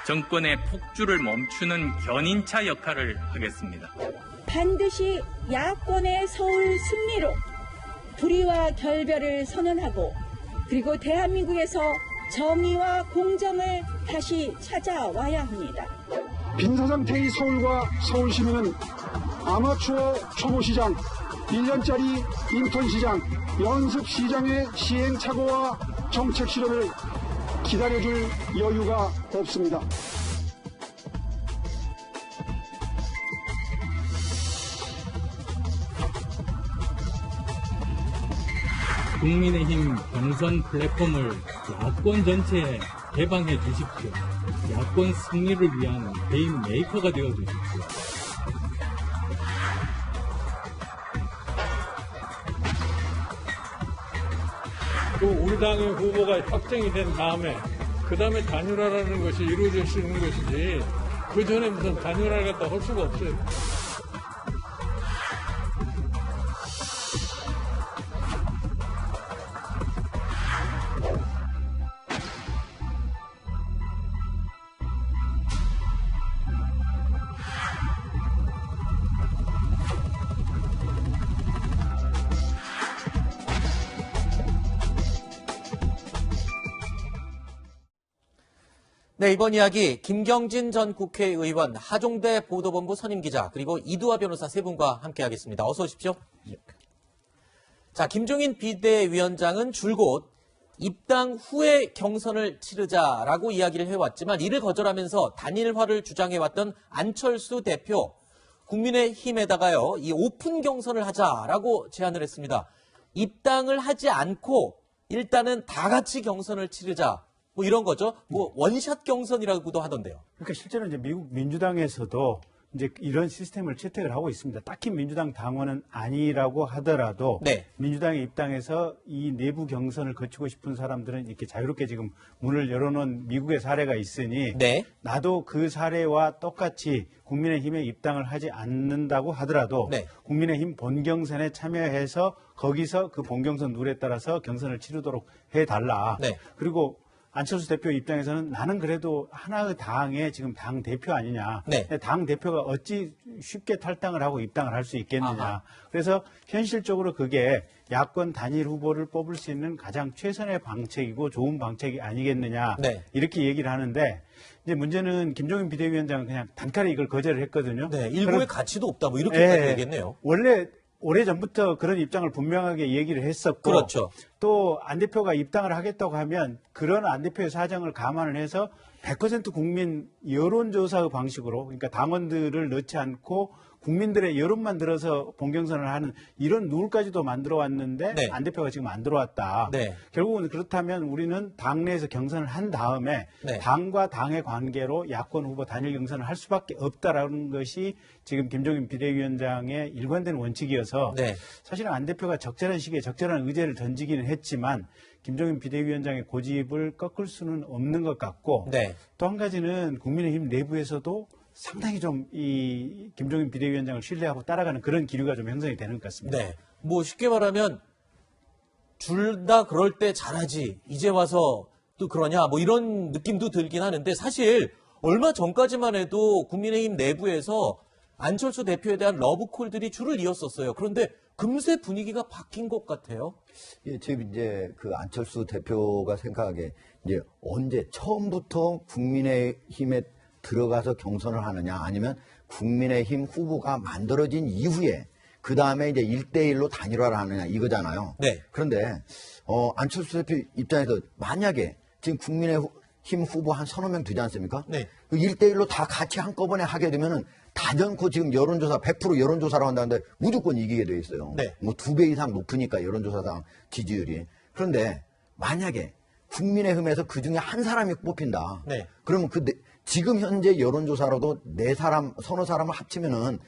정권의 폭주를 멈추는 견인차 역할을 하겠습니다. 반드시 야권의 서울 승리로 불의와 결별을 선언하고 그리고 대한민국에서 정의와 공정을 다시 찾아와야 합니다. 빈사상태의 서울과 서울시민은 아마추어 초보시장, 1년짜리 인턴시장, 연습시장의 시행착오와 정책 실험을 기다려줄 여유가 없습니다. 국민의힘 경선 플랫폼을 야권 전체에 개방해 주십시오. 야권 승리를 위한 개인 메이커가 되어 주십시오. 또 우리 당의 후보가 확정이 된 다음에 그 다음에 단일화라는 것이 이루어질 수 있는 것이지 그 전에 무슨 단일화를 갖다 할 수가 없어요. 네, 이번 이야기 김경진 전 국회의원, 하종대 보도본부 선임기자, 그리고 이두화 변호사 세 분과 함께하겠습니다. 어서 오십시오. 자, 김종인 비대위원장은 줄곧 입당 후에 경선을 치르자라고 이야기를 해왔지만 이를 거절하면서 단일화를 주장해왔던 안철수 대표, 국민의힘에다가요, 이 오픈 경선을 하자라고 제안을 했습니다. 입당을 하지 않고 일단은 다 같이 경선을 치르자. 뭐 이런 거죠. 뭐 원샷 경선이라고도 하던데요. 그러니까 실제로 이제 미국 민주당에서도 이제 이런 시스템을 채택을 하고 있습니다. 딱히 민주당 당원은 아니라고 하더라도 네. 민주당의 입장에서 이 내부 경선을 거치고 싶은 사람들은 이렇게 자유롭게 지금 문을 열어놓은 미국의 사례가 있으니 네. 나도 그 사례와 똑같이 국민의힘에 입당을 하지 않는다고 하더라도 네. 국민의힘 본경선에 참여해서 거기서 그 본경선 룰에 따라서 경선을 치르도록 해달라. 네. 그리고 안철수 대표 입장에서는 나는 그래도 하나의 당의 지금 당 대표 아니냐. 네. 당 대표가 어찌 쉽게 탈당을 하고 입당을 할 수 있겠느냐. 아하. 그래서 현실적으로 그게 야권 단일 후보를 뽑을 수 있는 가장 최선의 방책이고 좋은 방책이 아니겠느냐. 네. 이렇게 얘기를 하는데 이제 문제는 김종인 비대위원장은 그냥 단칼에 이걸 거절을 했거든요. 네, 일부의 가치도 없다. 뭐 이렇게까지 얘기했네요. 원래 오래전부터 그런 입장을 분명하게 얘기를 했었고 그렇죠. 또 안 대표가 입당을 하겠다고 하면 그런 안 대표의 사정을 감안을 해서 100% 국민 여론조사의 방식으로 그러니까 당원들을 넣지 않고 국민들의 여론만 들어서 본경선을 하는 이런 룰까지도 만들어 왔는데 네. 안 대표가 지금 안 들어왔다. 네. 결국은 그렇다면 우리는 당내에서 경선을 한 다음에 네. 당과 당의 관계로 야권 후보 단일 경선을 할 수밖에 없다라는 것이 지금 김종인 비대위원장의 일관된 원칙이어서 네. 사실은 안 대표가 적절한 시기에 적절한 의제를 던지기는 했지만 김종인 비대위원장의 고집을 꺾을 수는 없는 것 같고 네. 또 한 가지는 국민의힘 내부에서도 상당히 좀 이 김종인 비대위원장을 신뢰하고 따라가는 그런 기류가 좀 형성이 되는 것 같습니다. 네. 뭐 쉽게 말하면 둘 다 그럴 때 잘하지. 이제 와서 또 그러냐. 뭐 이런 느낌도 들긴 하는데 사실 얼마 전까지만 해도 국민의힘 내부에서 안철수 대표에 대한 러브콜들이 줄을 이었었어요. 그런데 금세 분위기가 바뀐 것 같아요. 예, 지금 이제 그 안철수 대표가 생각하기에 이제 언제 처음부터 국민의힘에 들어가서 경선을 하느냐 아니면 국민의힘 후보가 만들어진 이후에 그 다음에 이제 1대1로 단일화를 하느냐 이거잖아요. 네. 그런데 안철수 대표 입장에서 만약에 지금 국민의힘 후보 한 서너 명 되지 않습니까? 네. 1대1로 다 같이 한꺼번에 하게 되면은 다전코 지금 여론조사 100% 여론조사로 한다는데 무조건 이기게 돼 있어요. 네. 뭐 2배 이상 높으니까 여론조사당 지지율이. 그런데 만약에 국민의힘에서 그 중에 한 사람이 뽑힌다. 네. 그러면 지금 현재 여론조사로도 서너 사람을 합치면은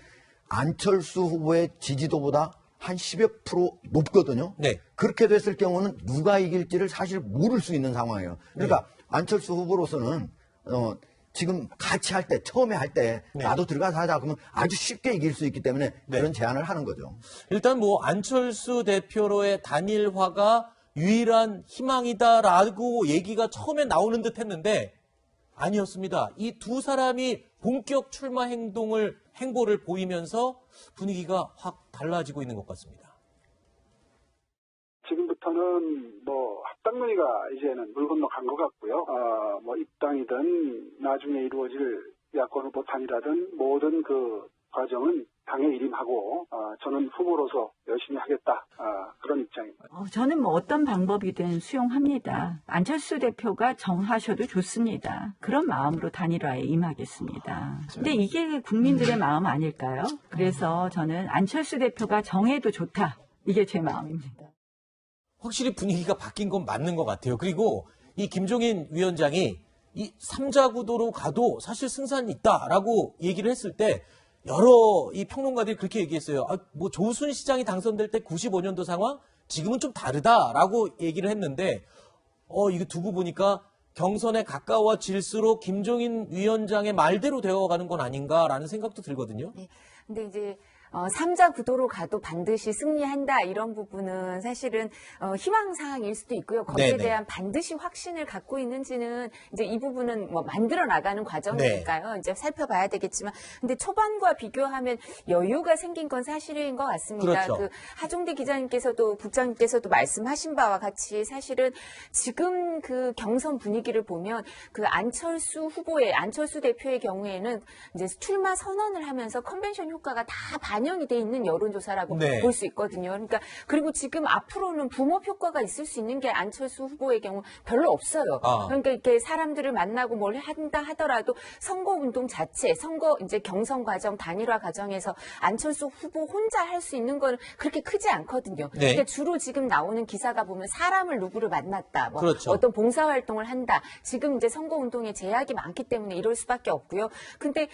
안철수 후보의 지지도보다 한 10여 프로 높거든요. 네. 그렇게 됐을 경우는 누가 이길지를 사실 모를 수 있는 상황이에요. 그러니까 안철수 후보로서는 지금 같이 할 때, 처음에 할 때 네. 나도 들어가서 하자 그러면 아주 쉽게 이길 수 있기 때문에 그런 제안을 하는 거죠. 일단 뭐 안철수 대표로의 단일화가 유일한 희망이다라고 얘기가 처음에 나오는 듯 했는데 아니었습니다. 이 두 사람이 본격 출마 행보를 보이면서 분위기가 확 달라지고 있는 것 같습니다. 지금부터는 뭐 합당 논의가 이제는 물 건너간 것 같고요. 뭐 입당이든 나중에 이루어질 야권 후보 단일화든 모든 그 과정은 당에 일임하고 저는 후보로서 열심히 하겠다 그런 입장입니다. 저는 뭐 어떤 방법이든 수용합니다. 안철수 대표가 정하셔도 좋습니다. 그런 마음으로 단일화에 임하겠습니다. 근데 이게 국민들의 마음 아닐까요? 그래서 저는 안철수 대표가 정해도 좋다. 이게 제 마음입니다. 확실히 분위기가 바뀐 건 맞는 것 같아요. 그리고 이 김종인 위원장이 이 3자 구도로 가도 사실 승산이 있다라고 얘기를 했을 때 여러 이 평론가들이 그렇게 얘기했어요. 뭐 조순 시장이 당선될 때 95년도 상황 지금은 좀 다르다라고 얘기를 했는데 이거 두고 보니까 경선에 가까워질수록 김종인 위원장의 말대로 되어가는 건 아닌가라는 생각도 들거든요. 네. 근데 이제 3자 구도로 가도 반드시 승리한다 이런 부분은 사실은 희망사항일 수도 있고요. 거기에 네네. 대한 반드시 확신을 갖고 있는지는 이제 이 부분은 뭐 만들어 나가는 과정이니까요. 이제 살펴봐야 되겠지만 근데 초반과 비교하면 여유가 생긴 건 사실인 것 같습니다. 그렇죠. 그 하종대 기자님께서도 국장님께서도 말씀하신 바와 같이 사실은 지금 그 경선 분위기를 보면 그 안철수 대표의 경우에는 이제 출마 선언을 하면서 컨벤션 효과가 다 반영이 돼 있는 여론조사라고 네. 볼 수 있거든요. 그러니까 그리고 지금 앞으로는 붐업 효과가 있을 수 있는 게 안철수 후보의 경우 별로 없어요. 그러니까 이렇게 사람들을 만나고 뭘 한다 하더라도 선거 운동 자체, 이제 경선 과정, 단일화 과정에서 안철수 후보 혼자 할 수 있는 건 그렇게 크지 않거든요. 네. 그러니까 주로 지금 나오는 기사가 보면 누구를 만났다, 뭐 그렇죠. 어떤 봉사활동을 한다. 지금 이제 선거 운동에 제약이 많기 때문에 이럴 수밖에 없고요. 근데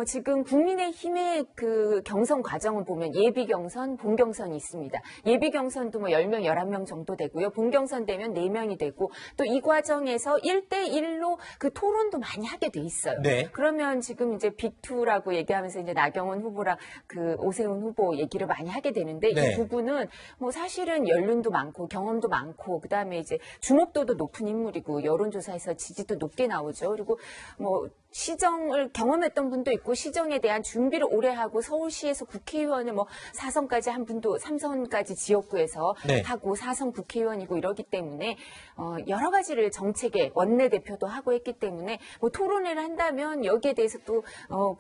지금 국민의힘의 그 경선 과정을 보면 예비 경선, 본 경선이 있습니다. 예비 경선도 뭐 10명, 11명 정도 되고요. 본 경선 되면 4명이 되고 또 이 과정에서 1대1로 그 토론도 많이 하게 돼 있어요. 네. 그러면 지금 이제 빅2라고 얘기하면서 이제 나경원 후보랑 그 오세훈 후보 얘기를 많이 하게 되는데 네. 이 부분은 뭐 사실은 연륜도 많고 경험도 많고 그다음에 이제 주목도도 높은 인물이고 여론조사에서 지지도 높게 나오죠. 그리고 뭐 시정을 경험했던 분도 있고 시정에 대한 준비를 오래 하고 서울시에서 국회의원을 뭐 4선까지 한 분도 3선까지 지역구에서 네. 하고 4선 국회의원이고 이러기 때문에 여러 가지를 정책에 원내대표도 하고 했기 때문에 뭐 토론회를 한다면 여기에 대해서 또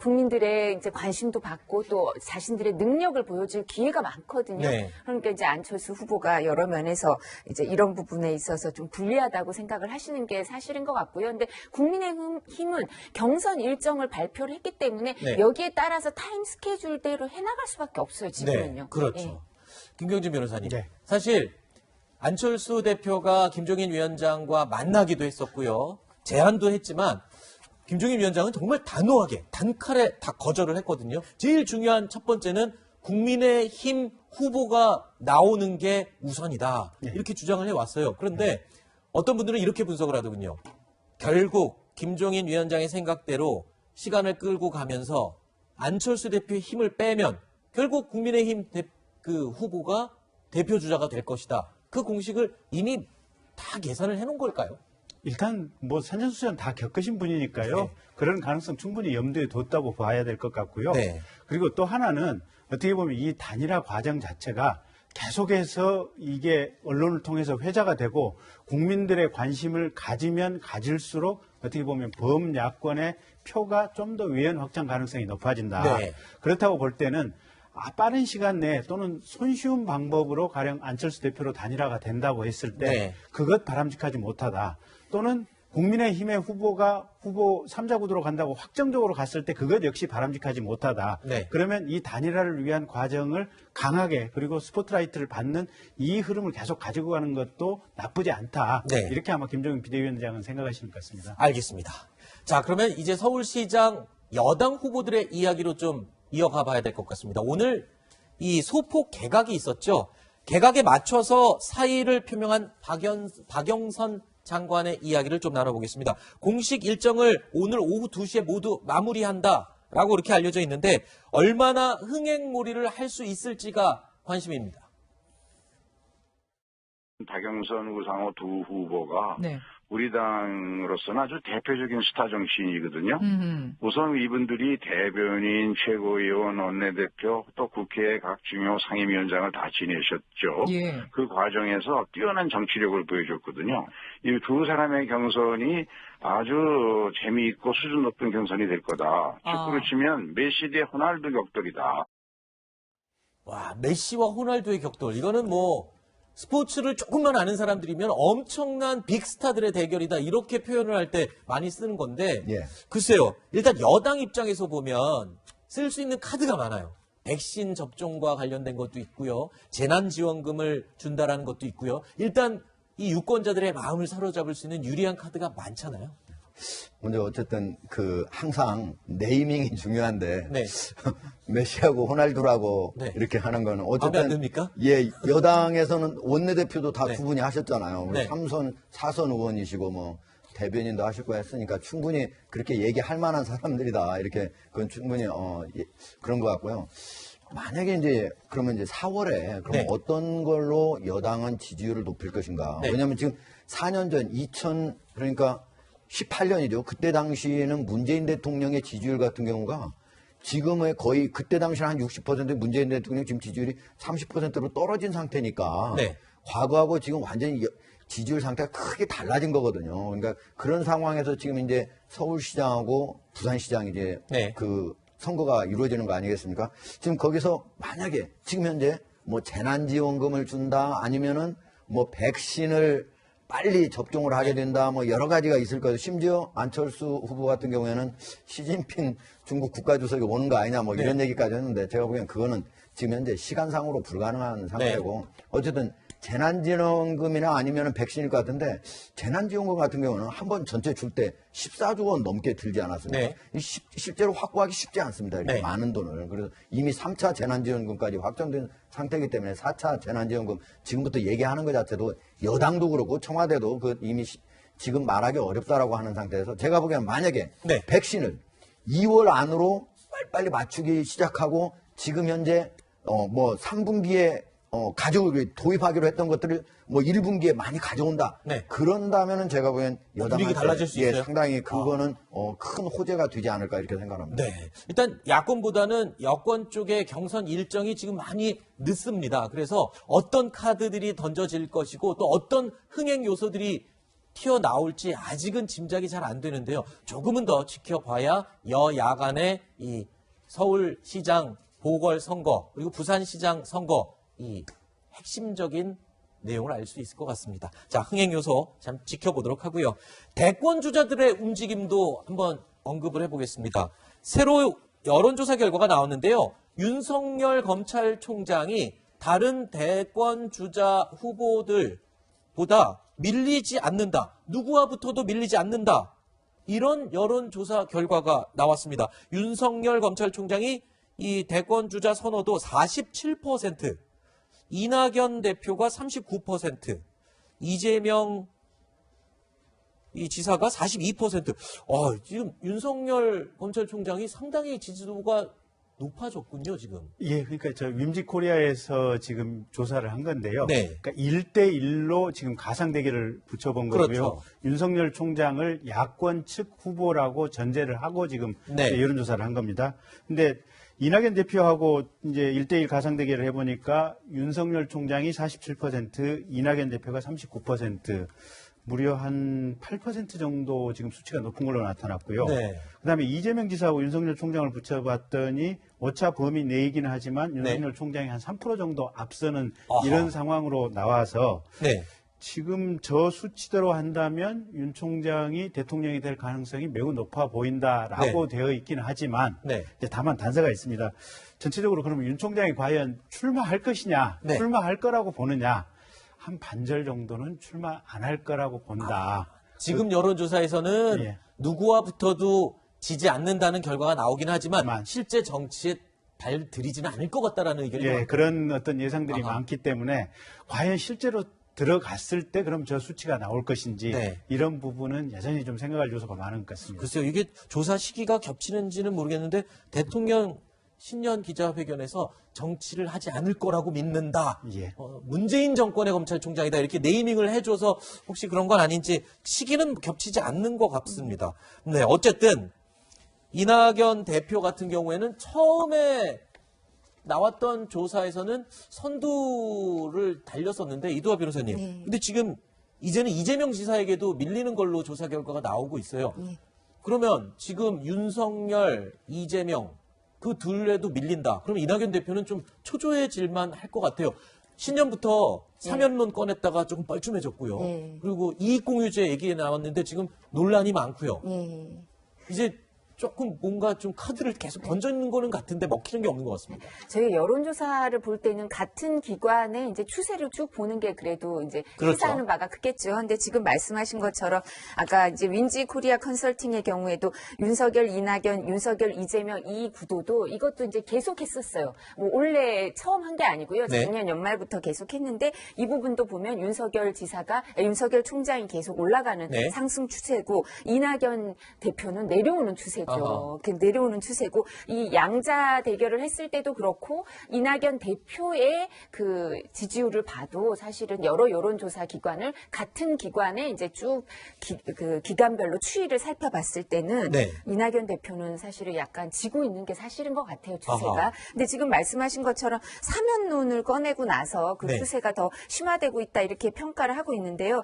국민들의 이제 관심도 받고 또 자신들의 능력을 보여줄 기회가 많거든요. 네. 그러니까 이제 안철수 후보가 여러 면에서 이제 이런 부분에 있어서 좀 불리하다고 생각을 하시는 게 사실인 것 같고요. 근데 국민의힘은 경선 일정을 발표를 했기 때문에 네. 여기에 따라서 타임 스케줄대로 해나갈 수밖에 없어요. 지금은요. 네, 그렇죠. 예. 김경진 변호사님. 네. 사실 안철수 대표가 김종인 위원장과 만나기도 했었고요. 제안도 했지만 김종인 위원장은 정말 단호하게 단칼에 다 거절을 했거든요. 제일 중요한 첫 번째는 국민의힘 후보가 나오는 게 우선이다. 네. 이렇게 주장을 해왔어요. 그런데 어떤 분들은 이렇게 분석을 하더군요. 결국 김종인 위원장의 생각대로 시간을 끌고 가면서 안철수 대표의 힘을 빼면 결국 국민의힘 그 후보가 대표 주자가 될 것이다. 그 공식을 이미 다 계산을 해놓은 걸까요? 일단 뭐 산전수전 다 겪으신 분이니까요. 네. 그런 가능성 충분히 염두에 뒀다고 봐야 될 것 같고요. 네. 그리고 또 하나는 어떻게 보면 이 단일화 과정 자체가 계속해서 이게 언론을 통해서 회자가 되고 국민들의 관심을 가지면 가질수록 어떻게 보면 범야권의 표가 좀 더 외연 확장 가능성이 높아진다. 네. 그렇다고 볼 때는 빠른 시간 내에 또는 손쉬운 방법으로 가령 안철수 대표로 단일화가 된다고 했을 때 네. 그것 바람직하지 못하다. 또는 국민의힘의 후보가 후보 3자 구도로 간다고 확정적으로 갔을 때 그것 역시 바람직하지 못하다. 네. 그러면 이 단일화를 위한 과정을 강하게 그리고 스포트라이트를 받는 이 흐름을 계속 가지고 가는 것도 나쁘지 않다. 네. 이렇게 아마 김종인 비대위원장은 생각하시는 것 같습니다. 알겠습니다. 자, 그러면 이제 서울시장 여당 후보들의 이야기로 좀 이어가 봐야 될 것 같습니다. 오늘 이 소폭 개각이 있었죠. 개각에 맞춰서 사의를 표명한 박영선 장관의 이야기를 좀 나눠보겠습니다. 공식 일정을 오늘 오후 2시에 모두 마무리한다라고 이렇게 알려져 있는데 얼마나 흥행몰이를 할 수 있을지가 관심입니다. 박영선, 우상호 두 후보가 네. 우리 당으로서는 아주 대표적인 스타 정치인이거든요. 우선 이분들이 대변인, 최고위원, 원내대표, 또 국회 각 중요 상임위원장을 다 지내셨죠. 예. 그 과정에서 뛰어난 정치력을 보여줬거든요. 이 두 사람의 경선이 아주 재미있고 수준 높은 경선이 될 거다. 축구로 치면 메시 대 호날두 격돌이다. 와, 메시와 호날두의 격돌. 이거는 뭐 스포츠를 조금만 아는 사람들이면 엄청난 빅스타들의 대결이다. 이렇게 표현을 할 때 많이 쓰는 건데 예. 글쎄요. 일단 여당 입장에서 보면 쓸 수 있는 카드가 많아요. 백신 접종과 관련된 것도 있고요. 재난지원금을 준다라는 것도 있고요. 일단 이 유권자들의 마음을 사로잡을 수 있는 유리한 카드가 많잖아요. 먼저 어쨌든 항상 네이밍이 중요한데 네. 메시하고 호날두라고 네. 이렇게 하는 거는 마음에 안 어쨌든 듭니까? 예, 여당에서는 원내대표도 다 네. 두 분이 하셨잖아요. 네. 3선 4선 의원이시고 뭐 대변인도 하시고 했으니까 충분히 그렇게 얘기할 만한 사람들이다. 이렇게 그건 충분히 그런 것 같고요. 만약에 이제 그러면 이제 4월에 그럼 네. 어떤 걸로 여당은 지지율을 높일 것인가? 네. 왜냐하면 지금 4년 전 그러니까 18년이죠. 그때 당시에는 문재인 대통령의 지지율 같은 경우가 지금의 거의 그때 당시에 한 60% 문재인 대통령 지금 지지율이 30%로 떨어진 상태니까 네. 과거하고 지금 완전히 지지율 상태가 크게 달라진 거거든요. 그러니까 그런 상황에서 지금 이제 서울시장하고 부산시장 이제 네. 그 선거가 이루어지는 거 아니겠습니까? 지금 거기서 만약에 지금 현재 뭐 재난지원금을 준다 아니면은 뭐 백신을 빨리 접종을 하게 된다 뭐 여러 가지가 있을 거예요. 심지어 안철수 후보 같은 경우에는 시진핑 중국 국가주석이 오는 거 아니냐 뭐 이런 얘기까지 했는데 제가 보기엔 그거는 지금 현재 시간상으로 불가능한 상태고 어쨌든 재난지원금이나 아니면 백신일 것 같은데 재난지원금 같은 경우는 한 번 전체 줄 때 14조 원 넘게 들지 않았습니까? 네. 실제로 확보하기 쉽지 않습니다. 이렇게 네. 많은 돈을. 그래서 이미 3차 재난지원금까지 확정된 상태이기 때문에 4차 재난지원금 지금부터 얘기하는 것 자체도 여당도 그렇고 청와대도 이미 지금 말하기 어렵다라고 하는 상태에서 제가 보기에는 만약에 네. 백신을 2월 안으로 빨리 맞추기 시작하고 지금 현재 뭐 3분기에 도입하기로 했던 것들을 뭐 1분기에 많이 가져온다. 네. 그런다면은 제가 보기엔 여당한테 분위기 달라질 수 있어요? 상당히 그거는 큰 호재가 되지 않을까 이렇게 생각합니다. 네. 일단 야권보다는 여권 쪽의 경선 일정이 지금 많이 늦습니다. 그래서 어떤 카드들이 던져질 것이고 또 어떤 흥행 요소들이 튀어나올지 아직은 짐작이 잘 안 되는데요. 조금은 더 지켜봐야 여야 간의 이 서울시장 보궐선거 그리고 부산시장 선거 이 핵심적인 내용을 알 수 있을 것 같습니다. 자, 흥행 요소 참 지켜보도록 하고요. 대권 주자들의 움직임도 한번 언급을 해보겠습니다. 새로 여론조사 결과가 나왔는데요. 윤석열 검찰총장이 다른 대권 주자 후보들보다 밀리지 않는다. 누구와 붙어도 밀리지 않는다. 이런 여론조사 결과가 나왔습니다. 윤석열 검찰총장이 이 대권 주자 선호도 47%, 이낙연 대표가 39%, 이재명 이 지사가 42%. 지금 윤석열 검찰총장이 상당히 지지도가 높아졌군요, 지금. 예, 그러니까 저 윈지 코리아에서 지금 조사를 한 건데요. 네. 그러니까 1대1로 지금 가상 대결을 붙여본 거고요. 그렇죠. 윤석열 총장을 야권 측 후보라고 전제를 하고 지금 네. 여론조사를 한 겁니다. 근데 이낙연 대표하고 이제 1대1 가상 대결을 해보니까 윤석열 총장이 47%, 이낙연 대표가 39%, 무려 한 8% 정도 지금 수치가 높은 걸로 나타났고요. 네. 그다음에 이재명 지사하고 윤석열 총장을 붙여봤더니 오차 범위 내이기는 하지만 윤석열 총장이 한 3% 정도 앞서는 아하. 이런 상황으로 나와서 네. 지금 저 수치대로 한다면 윤 총장이 대통령이 될 가능성이 매우 높아 보인다라고 되어 있기는 하지만 네. 이제 다만 단서가 있습니다. 전체적으로 그러면 윤 총장이 과연 출마할 것이냐, 네. 출마할 거라고 보느냐, 한 반절 정도는 출마 안 할 거라고 본다. 지금 여론조사에서는 예. 누구와 붙어도 지지 않는다는 결과가 나오긴 하지만 만. 실제 정치에 발 들이지는 않을 것 같다라는 의견이 예, 많거든요. 그런 어떤 예상들이 아하. 많기 때문에 과연 실제로 들어갔을 때 그럼 저 수치가 나올 것인지 네. 이런 부분은 여전히 좀 생각할 요소가 많은 것 같습니다. 글쎄요, 이게 조사 시기가 겹치는지는 모르겠는데 대통령 신년 기자회견에서 정치를 하지 않을 거라고 믿는다. 예. 문재인 정권의 검찰총장이다. 이렇게 네이밍을 해줘서 혹시 그런 건 아닌지 시기는 겹치지 않는 것 같습니다. 네, 어쨌든 이낙연 대표 같은 경우에는 처음에 나왔던 조사에서는 선두를 달렸었는데 이두화 변호사님. 네. 근데 지금 이제는 이재명 지사에게도 밀리는 걸로 조사 결과가 나오고 있어요. 네. 그러면 지금 윤석열, 이재명 그 둘에도 밀린다. 그럼 이낙연 대표는 좀 초조해질만 할 것 같아요. 신년부터 사면론 꺼냈다가 조금 뻘쭘해졌고요. 네. 그리고 이익공유제 얘기 나왔는데 지금 논란이 많고요. 이제 조금 뭔가 좀 카드를 계속 던져있는 거는 같은데 먹히는 게 없는 것 같습니다. 저희 여론조사를 볼 때는 같은 기관의 이제 추세를 쭉 보는 게 그래도 이제 그렇죠. 시사하는 바가 크겠죠. 근데 지금 말씀하신 것처럼 아까 이제 윈지 코리아 컨설팅의 경우에도 윤석열, 이낙연, 윤석열, 이재명 이 구도도 이것도 이제 계속했었어요. 뭐 올해 처음 한 게 아니고요. 네. 작년 연말부터 계속했는데 이 부분도 보면 윤석열 총장이 계속 올라가는 네. 상승 추세고 이낙연 대표는 내려오는 추세죠. 아하. 내려오는 추세고 이 양자 대결을 했을 때도 그렇고 이낙연 대표의 그 지지율을 봐도 사실은 여러 여론조사 기관을 같은 기관에 이제 쭉 기간별로 추이를 살펴봤을 때는 네. 이낙연 대표는 사실은 약간 지고 있는 게 사실인 것 같아요, 추세가. 아하. 근데 지금 말씀하신 것처럼 사면론을 꺼내고 나서 그 네. 추세가 더 심화되고 있다 이렇게 평가를 하고 있는데요.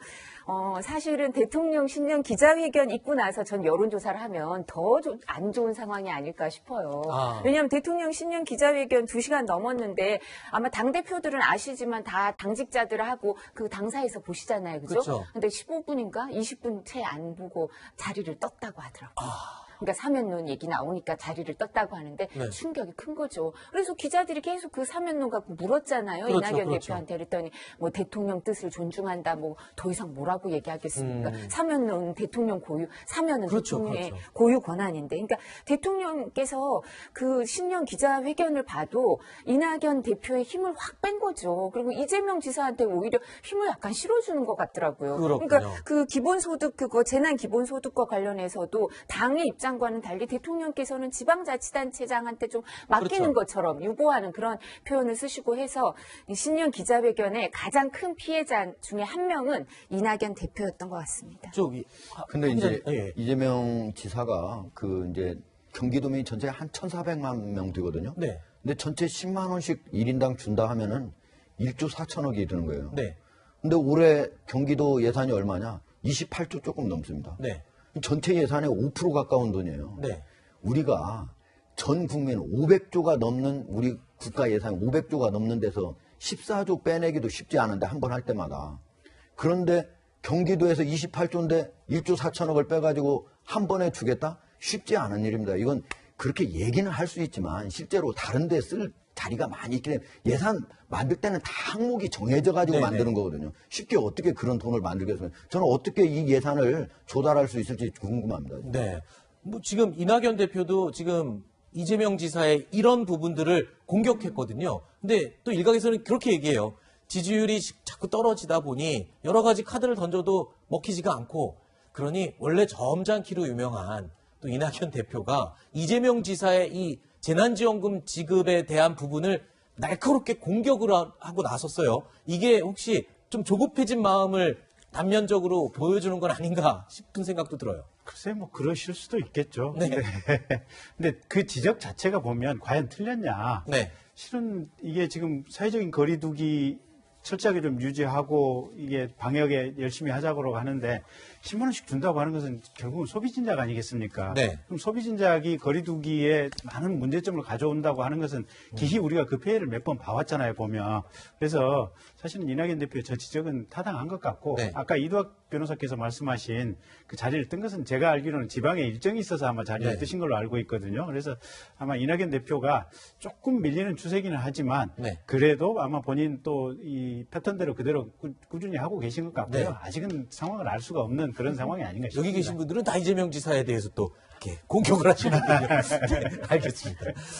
사실은 대통령 신년 기자회견 있고 나서 전 여론조사를 하면 더 안 좋은 상황이 아닐까 싶어요. 왜냐하면 대통령 신년 기자회견 2시간 넘었는데 아마 당대표들은 아시지만 다 당직자들하고 그 당사에서 보시잖아요. 그죠? 그렇죠. 근데 15분인가 20분 채 안 보고 자리를 떴다고 하더라고요. 그러니까 사면론 얘기 나오니까 자리를 떴다고 하는데 네. 충격이 큰 거죠. 그래서 기자들이 계속 그 사면론 갖고 물었잖아요. 그렇죠, 이낙연 그렇죠. 대표한테 그랬더니 뭐 대통령 뜻을 존중한다. 뭐 더 이상 뭐라고 얘기하겠습니까? 사면론 대통령 고유, 사면은 그렇죠, 대통령의 그렇죠. 고유 권한인데. 그러니까 대통령께서 그 신년 기자회견을 봐도 이낙연 대표의 힘을 확 뺀 거죠. 그리고 이재명 지사한테 오히려 힘을 약간 실어주는 것 같더라고요. 그렇군요. 그러니까 그 기본소득 재난 기본소득과 관련해서도 당의 입장과는 달리 대통령께서는 지방자치단체장한테 좀 맡기는 그렇죠. 것처럼 유보하는 그런 표현을 쓰시고 해서 이 신년 기자회견의 가장 큰 피해자 중에 한 명은 이낙연 대표였던 것 같습니다. 저기 근데 이제 예. 이재명 지사가 이제 경기도민이 전체 한 1,400만 명 되거든요. 네. 근데 전체 10만 원씩 1인당 준다 하면은 1조 4천억이 드는 거예요. 네. 근데 올해 경기도 예산이 얼마냐? 28조 조금 넘습니다. 네. 전체 예산의 5% 가까운 돈이에요. 네. 우리가 전 국민 500조가 넘는 우리 국가 예산 500조가 넘는 데서 14조 빼내기도 쉽지 않은데 한 번 할 때마다. 그런데 경기도에서 28조인데 1조 4천억을 빼가지고 한 번에 주겠다? 쉽지 않은 일입니다. 이건 그렇게 얘기는 할 수 있지만 실제로 다른 데 쓸 자리가 많이 있기 때문에 예산 만들 때는 다 항목이 정해져 가지고 네네. 만드는 거거든요. 쉽게 어떻게 그런 돈을 만들겠어요? 저는 어떻게 이 예산을 조달할 수 있을지 궁금합니다. 네. 뭐 지금 이낙연 대표도 지금 이재명 지사의 이런 부분들을 공격했거든요. 근데 또 일각에서는 그렇게 얘기해요. 지지율이 자꾸 떨어지다 보니 여러 가지 카드를 던져도 먹히지가 않고 그러니 원래 점잖기로 유명한 또 이낙연 대표가 이재명 지사의 이 재난지원금 지급에 대한 부분을 날카롭게 공격을 하고 나섰어요. 이게 혹시 좀 조급해진 마음을 단면적으로 보여주는 건 아닌가 싶은 생각도 들어요. 글쎄 뭐 그러실 수도 있겠죠. 네. 근데 그 지적 자체가 보면 과연 틀렸냐. 네. 실은 이게 지금 사회적인 거리두기 철저하게 좀 유지하고 이게 방역에 열심히 하자고 하는데 10만 원씩 준다고 하는 것은 결국은 소비진작 아니겠습니까? 네. 그럼 소비진작이 거리두기에 많은 문제점을 가져온다고 하는 것은 기히 우리가 그 피해를 몇 번 봐왔잖아요, 보면. 그래서 사실은 이낙연 대표의 저 지적은 타당한 것 같고 네. 아까 이두학 변호사께서 말씀하신 그 자리를 뜬 것은 제가 알기로는 지방에 일정이 있어서 아마 자리를 네. 뜨신 걸로 알고 있거든요. 그래서 아마 이낙연 대표가 조금 밀리는 추세기는 하지만 네. 그래도 아마 본인 또 이 패턴대로 그대로 꾸준히 하고 계신 것 같고요. 네. 아직은 상황을 알 수가 없는 그런 상황이 아닌가 싶습니다. 여기 계신 분들은 다 이재명 지사에 대해서 또 이렇게 공격을 하시는군요. 네, 알겠습니다.